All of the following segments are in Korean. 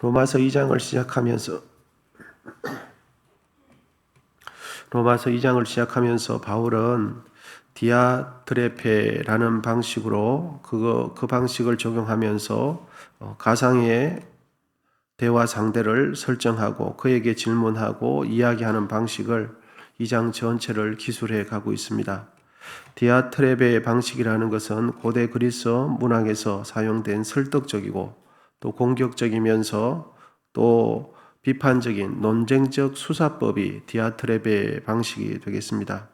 로마서 2장을 시작하면서 바울은 디아트레페라는 방식으로 그 방식을 적용하면서 가상의 대화 상대를 설정하고 그에게 질문하고 이야기하는 방식을 2장 전체를 기술해 가고 있습니다. 디아트레베의 방식이라는 것은 고대 그리스 문학에서 사용된 설득적이고 또 공격적이면서 또 비판적인 논쟁적 수사법이 디아트레베의 방식이 되겠습니다.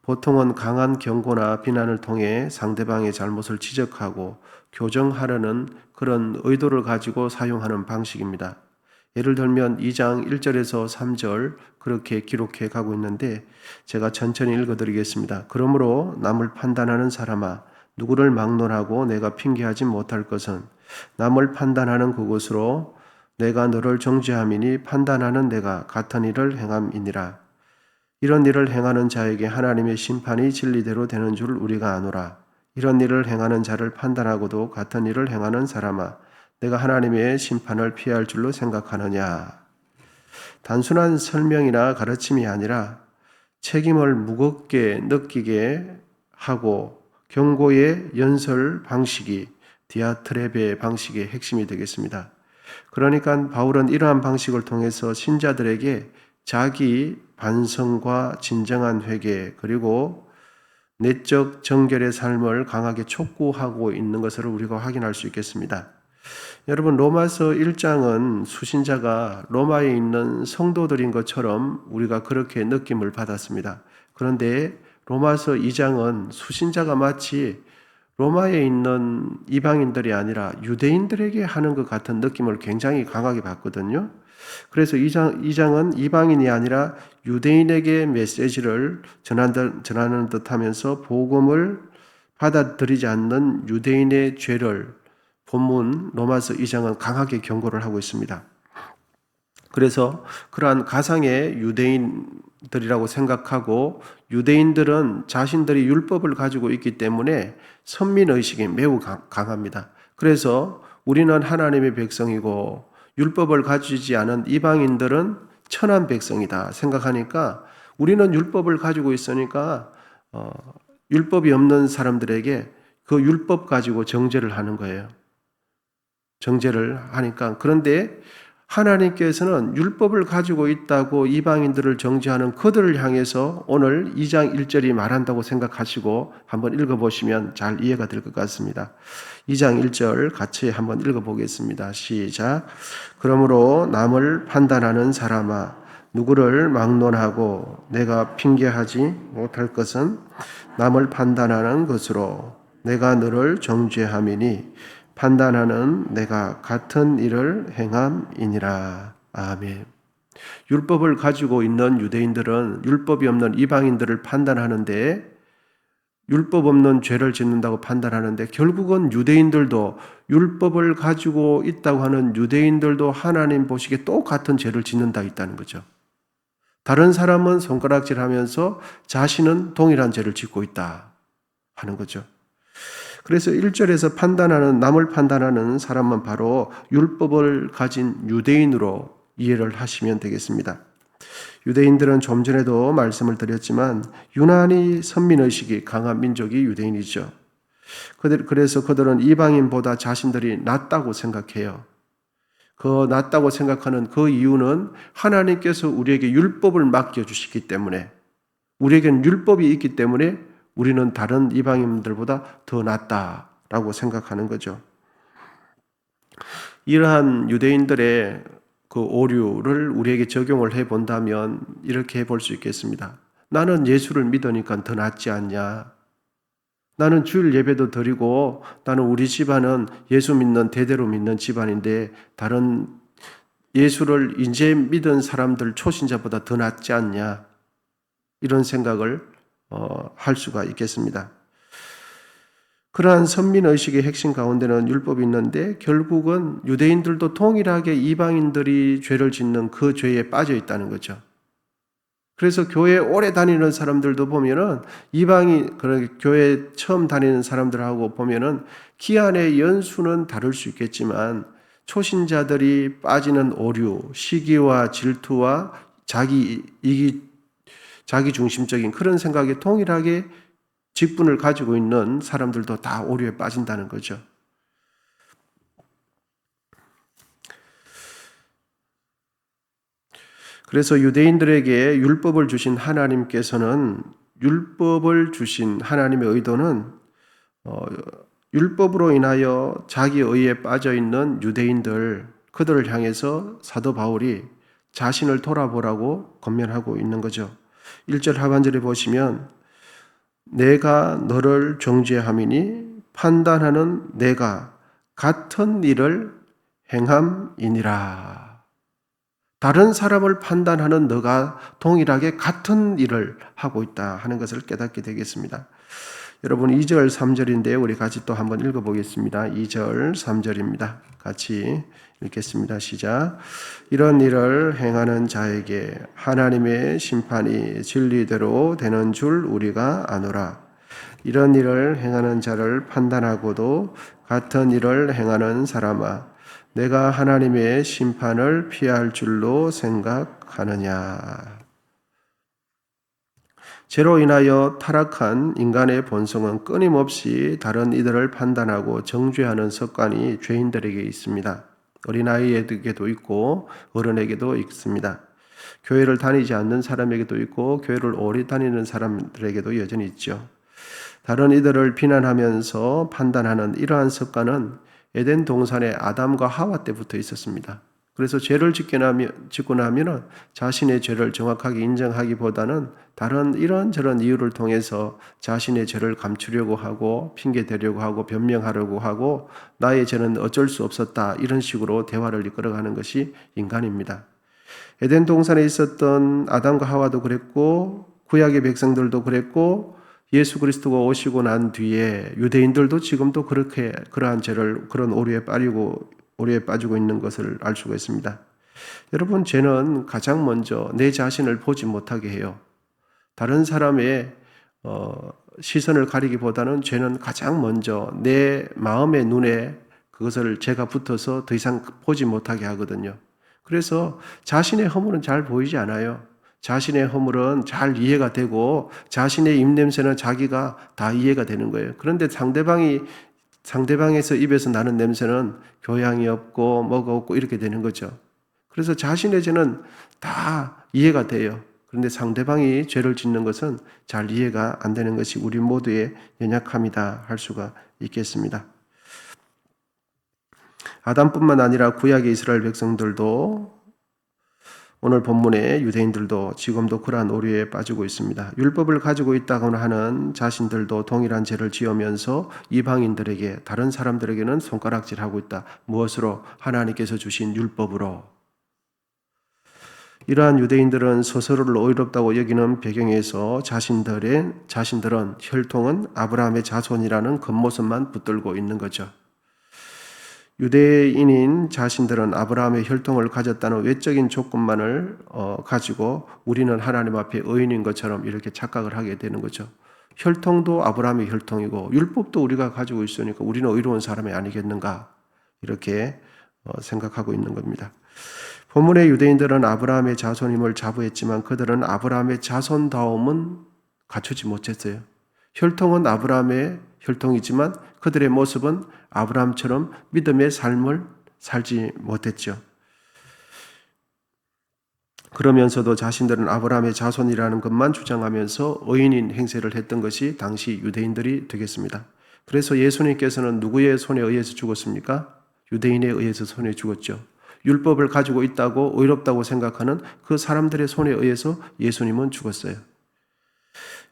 보통은 강한 경고나 비난을 통해 상대방의 잘못을 지적하고 교정하려는 그런 의도를 가지고 사용하는 방식입니다. 예를 들면 2장 1절에서 3절 그렇게 기록해 가고 있는데 제가 천천히 읽어드리겠습니다. 그러므로 남을 판단하는 사람아 누구를 막론하고 내가 핑계하지 못할 것은 남을 판단하는 그것으로 내가 너를 정죄함이니 판단하는 내가 같은 일을 행함이니라. 이런 일을 행하는 자에게 하나님의 심판이 진리대로 되는 줄 우리가 아노라. 이런 일을 행하는 자를 판단하고도 같은 일을 행하는 사람아 내가 하나님의 심판을 피할 줄로 생각하느냐. 단순한 설명이나 가르침이 아니라 책임을 무겁게 느끼게 하고 경고의 연설 방식이 디아트레베 방식의 핵심이 되겠습니다. 그러니까 바울은 이러한 방식을 통해서 신자들에게 자기 반성과 진정한 회개 그리고 내적 정결의 삶을 강하게 촉구하고 있는 것을 우리가 확인할 수 있겠습니다. 여러분, 로마서 1장은 수신자가 로마에 있는 성도들인 것처럼 우리가 그렇게 느낌을 받았습니다. 그런데 로마서 2장은 수신자가 마치 로마에 있는 이방인들이 아니라 유대인들에게 하는 것 같은 느낌을 굉장히 강하게 받거든요. 그래서 2장은 이방인이 아니라 유대인에게 메시지를 전하는 듯하면서 복음을 받아들이지 않는 유대인의 죄를 본문 로마서 2장은 강하게 경고를 하고 있습니다. 그래서 그러한 가상의 유대인들이라고 생각하고 유대인들은 자신들이 율법을 가지고 있기 때문에 선민의식이 매우 강합니다. 그래서 우리는 하나님의 백성이고 율법을 가지지 않은 이방인들은 천한 백성이다 생각하니까 우리는 율법을 가지고 있으니까 율법이 없는 사람들에게 그 율법 가지고 정죄를 하는 거예요. 정죄를 하니까. 그런데 하나님께서는 율법을 가지고 있다고 이방인들을 정죄하는 그들을 향해서 오늘 2장 1절이 말한다고 생각하시고 한번 읽어보시면 잘 이해가 될 것 같습니다. 2장 1절 같이 한번 읽어보겠습니다. 시작. 그러므로 남을 판단하는 사람아 누구를 막론하고 내가 핑계하지 못할 것은 남을 판단하는 것으로 내가 너를 정죄함이니 판단하는 내가 같은 일을 행함이니라. 아멘. 율법을 가지고 있는 유대인들은 율법이 없는 이방인들을 판단하는데 율법 없는 죄를 짓는다고 판단하는데 결국은 유대인들도 율법을 가지고 있다고 하는 유대인들도 하나님 보시기에 똑같은 죄를 짓는다 있다는 거죠. 다른 사람은 손가락질하면서 자신은 동일한 죄를 짓고 있다 하는 거죠. 그래서 1절에서 남을 판단하는 사람은 바로 율법을 가진 유대인으로 이해를 하시면 되겠습니다. 유대인들은 좀 전에도 말씀을 드렸지만 유난히 선민의식이 강한 민족이 유대인이죠. 그래서 그들은 이방인보다 자신들이 낫다고 생각해요. 그 낫다고 생각하는 그 이유는 하나님께서 우리에게 율법을 맡겨주시기 때문에 우리에게는 율법이 있기 때문에 우리는 다른 이방인들보다 더 낫다라고 생각하는 거죠. 이러한 유대인들의 그 오류를 우리에게 적용을 해본다면 이렇게 해볼 수 있겠습니다. 나는 예수를 믿으니까 더 낫지 않냐? 나는 주일 예배도 드리고 나는 우리 집안은 예수 믿는 대대로 믿는 집안인데 다른 예수를 이제 믿은 사람들 초신자보다 더 낫지 않냐? 이런 생각을 할 수가 있겠습니다. 그러한 선민의식의 핵심 가운데는 율법이 있는데 결국은 유대인들도 동일하게 이방인들이 죄를 짓는 그 죄에 빠져 있다는 거죠. 그래서 교회에 오래 다니는 사람들도 보면은 교회 처음 다니는 사람들하고 보면은 기한의 연수는 다를 수 있겠지만 초신자들이 빠지는 오류, 시기와 질투와 자기 중심적인 그런 생각에 동일하게 직분을 가지고 있는 사람들도 다 오류에 빠진다는 거죠. 그래서 유대인들에게 율법을 주신 하나님께서는 율법을 주신 하나님의 의도는 율법으로 인하여 자기 의에 빠져 있는 유대인들, 그들을 향해서 사도 바울이 자신을 돌아보라고 권면하고 있는 거죠. 1절 하반절에 보시면 내가 너를 정죄함이니 판단하는 내가 같은 일을 행함이니라. 다른 사람을 판단하는 너가 동일하게 같은 일을 하고 있다 하는 것을 깨닫게 되겠습니다. 여러분 2절 3절인데 우리 같이 또 한번 읽어보겠습니다. 2절 3절입니다. 같이 읽겠습니다. 시작. 이런 일을 행하는 자에게 하나님의 심판이 진리대로 되는 줄 우리가 아노라. 이런 일을 행하는 자를 판단하고도 같은 일을 행하는 사람아 내가 하나님의 심판을 피할 줄로 생각하느냐. 죄로 인하여 타락한 인간의 본성은 끊임없이 다른 이들을 판단하고 정죄하는 습관이 죄인들에게 있습니다. 어린아이에게도 있고 어른에게도 있습니다. 교회를 다니지 않는 사람에게도 있고 교회를 오래 다니는 사람들에게도 여전히 있죠. 다른 이들을 비난하면서 판단하는 이러한 습관은 에덴 동산의 아담과 하와 때부터 있었습니다. 그래서 죄를 짓고 나면 자신의 죄를 정확하게 인정하기보다는 다른 이런저런 이유를 통해서 자신의 죄를 감추려고 하고 핑계대려고 하고 변명하려고 하고 나의 죄는 어쩔 수 없었다 이런 식으로 대화를 이끌어가는 것이 인간입니다. 에덴 동산에 있었던 아담과 하와도 그랬고 구약의 백성들도 그랬고 예수 그리스도가 오시고 난 뒤에 유대인들도 지금도 그렇게 그러한 죄를 그런 오류에 빠지고 있는 것을 알 수가 있습니다. 여러분 죄는 가장 먼저 내 자신을 보지 못하게 해요. 다른 사람의 시선을 가리기보다는 죄는 가장 먼저 내 마음의 눈에 그것을 죄가 붙어서 더 이상 보지 못하게 하거든요. 그래서 자신의 허물은 잘 보이지 않아요. 자신의 허물은 잘 이해가 되고 자신의 입냄새는 자기가 다 이해가 되는 거예요. 그런데 상대방에서 입에서 나는 냄새는 교양이 없고 뭐가 없고 이렇게 되는 거죠. 그래서 자신의 죄는 다 이해가 돼요. 그런데 상대방이 죄를 짓는 것은 잘 이해가 안 되는 것이 우리 모두의 연약함이다 할 수가 있겠습니다. 아담뿐만 아니라 구약의 이스라엘 백성들도 오늘 본문의 유대인들도 지금도 그러한 오류에 빠지고 있습니다. 율법을 가지고 있다고 하는 자신들도 동일한 죄를 지으면서 이방인들에게 다른 사람들에게는 손가락질하고 있다. 무엇으로? 하나님께서 주신 율법으로. 이러한 유대인들은 스스로를 의롭다고 여기는 배경에서 자신들은 혈통은 아브라함의 자손이라는 겉모습만 붙들고 있는 거죠. 유대인인 자신들은 아브라함의 혈통을 가졌다는 외적인 조건만을 가지고 우리는 하나님 앞에 의인인 것처럼 이렇게 착각을 하게 되는 거죠. 혈통도 아브라함의 혈통이고 율법도 우리가 가지고 있으니까 우리는 의로운 사람이 아니겠는가 이렇게 생각하고 있는 겁니다. 본문의 유대인들은 아브라함의 자손임을 자부했지만 그들은 아브라함의 자손다움은 갖추지 못했어요. 혈통은 아브라함의 혈통이지만 그들의 모습은 아브라함처럼 믿음의 삶을 살지 못했죠. 그러면서도 자신들은 아브라함의 자손이라는 것만 주장하면서 의인인 행세를 했던 것이 당시 유대인들이 되겠습니다. 그래서 예수님께서는 누구의 손에 의해서 죽었습니까? 유대인에 의해서 손에 죽었죠. 율법을 가지고 있다고 의롭다고 생각하는 그 사람들의 손에 의해서 예수님은 죽었어요.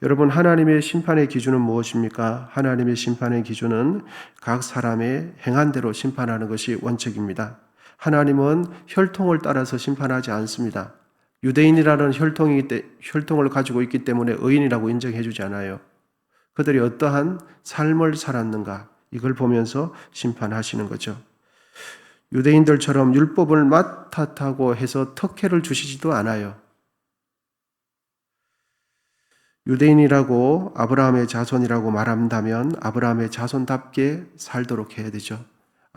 여러분 하나님의 심판의 기준은 무엇입니까? 하나님의 심판의 기준은 각 사람의 행한 대로 심판하는 것이 원칙입니다. 하나님은 혈통을 따라서 심판하지 않습니다. 유대인이라는 혈통을 가지고 있기 때문에 의인이라고 인정해 주지 않아요. 그들이 어떠한 삶을 살았는가 이걸 보면서 심판하시는 거죠. 유대인들처럼 율법을 맡았다고 해서 특혜를 주시지도 않아요. 유대인이라고 아브라함의 자손이라고 말한다면 아브라함의 자손답게 살도록 해야 되죠.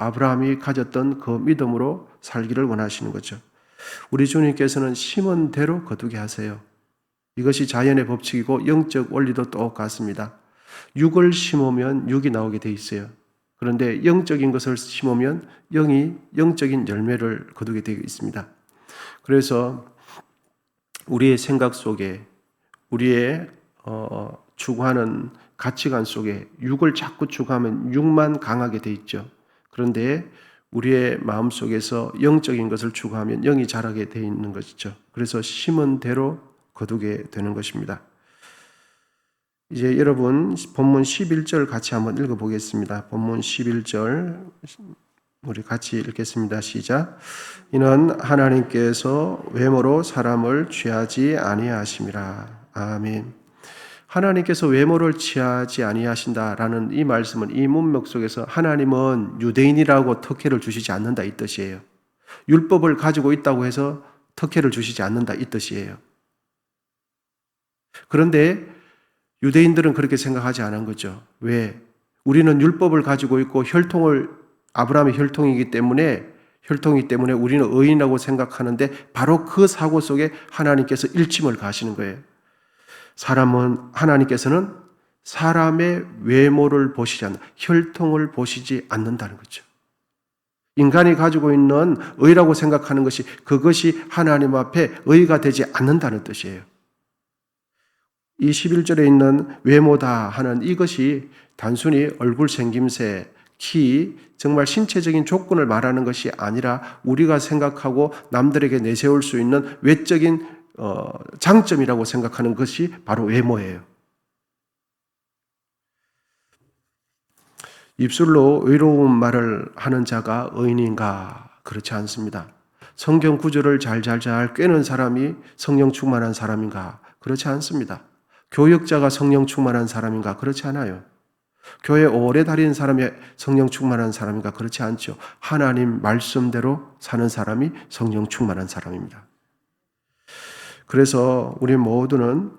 아브라함이 가졌던 그 믿음으로 살기를 원하시는 거죠. 우리 주님께서는 심은 대로 거두게 하세요. 이것이 자연의 법칙이고 영적 원리도 똑같습니다. 육을 심으면 육이 나오게 돼 있어요. 그런데 영적인 것을 심으면 영이 영적인 열매를 거두게 되어 있습니다. 그래서 우리의 생각 속에, 우리의 추구하는 가치관 속에 육을 자꾸 추구하면 육만 강하게 돼 있죠. 그런데 우리의 마음 속에서 영적인 것을 추구하면 영이 자라게 돼 있는 것이죠. 그래서 심은 대로 거두게 되는 것입니다. 이제 여러분 본문 11절 같이 한번 읽어보겠습니다. 본문 11절 우리 같이 읽겠습니다. 시작. 이는 하나님께서 외모로 사람을 취하지 아니하심이라. 아멘. 하나님께서 외모를 취하지 아니하신다라는 이 말씀은 이 문맥 속에서 하나님은 유대인이라고 특혜를 주시지 않는다 이 뜻이에요. 율법을 가지고 있다고 해서 특혜를 주시지 않는다 이 뜻이에요. 그런데 유대인들은 그렇게 생각하지 않은 거죠. 왜? 우리는 율법을 가지고 있고 아브라함의 혈통이기 때문에 우리는 의인이라고 생각하는데 바로 그 사고 속에 하나님께서 일침을 가하시는 거예요. 하나님께서는 사람의 외모를 보시지 않는다. 혈통을 보시지 않는다는 거죠. 인간이 가지고 있는 의라고 생각하는 것이 그것이 하나님 앞에 의가 되지 않는다는 뜻이에요. 이 11절에 있는 외모다 하는 이것이 단순히 얼굴 생김새, 키, 정말 신체적인 조건을 말하는 것이 아니라 우리가 생각하고 남들에게 내세울 수 있는 외적인 장점이라고 생각하는 것이 바로 외모예요. 입술로 의로운 말을 하는 자가 의인인가? 그렇지 않습니다. 성경 구절을 잘 꿰는 사람이 성령 충만한 사람인가? 그렇지 않습니다. 교역자가 성령 충만한 사람인가? 그렇지 않아요. 교회 오래 다니는 사람이 성령 충만한 사람인가? 그렇지 않죠. 하나님 말씀대로 사는 사람이 성령 충만한 사람입니다. 그래서 우리 모두는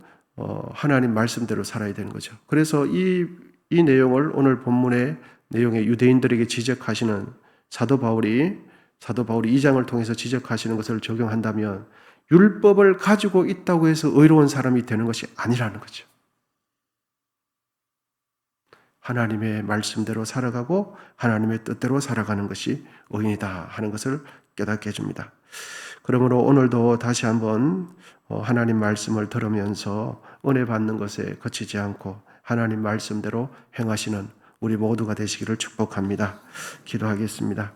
하나님 말씀대로 살아야 되는 거죠. 그래서 이 내용을 오늘 본문의 내용에 유대인들에게 지적하시는 사도 바울이 2장을 통해서 지적하시는 것을 적용한다면 율법을 가지고 있다고 해서 의로운 사람이 되는 것이 아니라는 거죠. 하나님의 말씀대로 살아가고 하나님의 뜻대로 살아가는 것이 의인이다 하는 것을 깨닫게 해줍니다. 그러므로 오늘도 다시 한번 하나님 말씀을 들으면서 은혜 받는 것에 그치지 않고 하나님 말씀대로 행하시는 우리 모두가 되시기를 축복합니다. 기도하겠습니다.